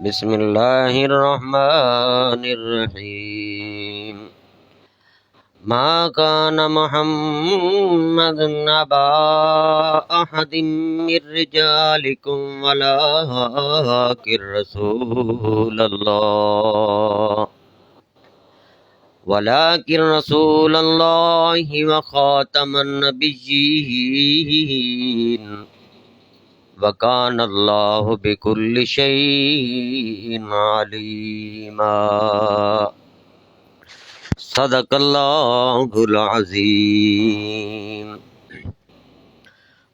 بسم اللہ الرحمن الرحیم ما کان محمد ابا احد من رجالکم ولكن رسول اللہ وخاتم النبیین وکان اللہ بکل شیء علیما۔ صدق اللہ العظیم۔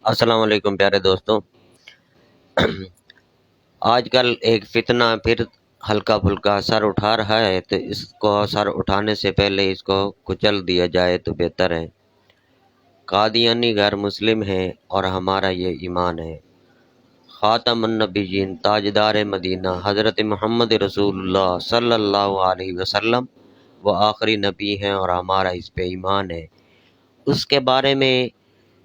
السلام علیکم پیارے دوستوں، آج کل ایک فتنہ پھر ہلکا پھلکا سر اٹھا رہا ہے، تو اس کو سر اٹھانے سے پہلے اس کو کچل دیا جائے تو بہتر ہے۔ قادیانی غیر مسلم ہے اور ہمارا یہ ایمان ہے۔ خاتم النبیین، تاجدار مدینہ حضرت محمد رسول اللہ صلی اللہ علیہ وسلم وہ آخری نبی ہیں اور ہمارا اس پہ ایمان ہے۔ اس کے بارے میں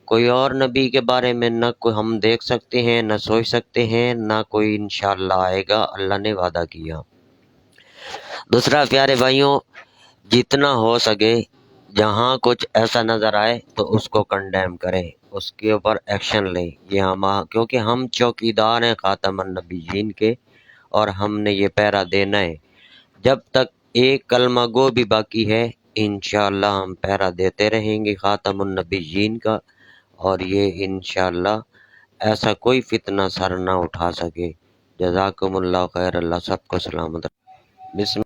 کوئی اور نبی کے بارے میں نہ کوئی ہم دیکھ سکتے ہیں، نہ سوچ سکتے ہیں، نہ کوئی انشاءاللہ آئے گا، اللہ نے وعدہ کیا۔ دوسرا پیارے بھائیوں، جتنا ہو سکے جہاں کچھ ایسا نظر آئے تو اس کو کنڈیم کریں، اس کے اوپر ایکشن لیں۔ یہ کیونکہ ہم چوکیدار ہیں خاتم النبیین کے اور ہم نے یہ پہرا دینا ہے۔ جب تک ایک کلمہ گو بھی باقی ہے انشاءاللہ ہم پہرا دیتے رہیں گے خاتم النبیین کا، اور یہ انشاءاللہ ایسا کوئی فتنہ سر نہ اٹھا سکے۔ جزاکم اللہ خیر، اللہ سب کو سلامت رکھے۔ بسم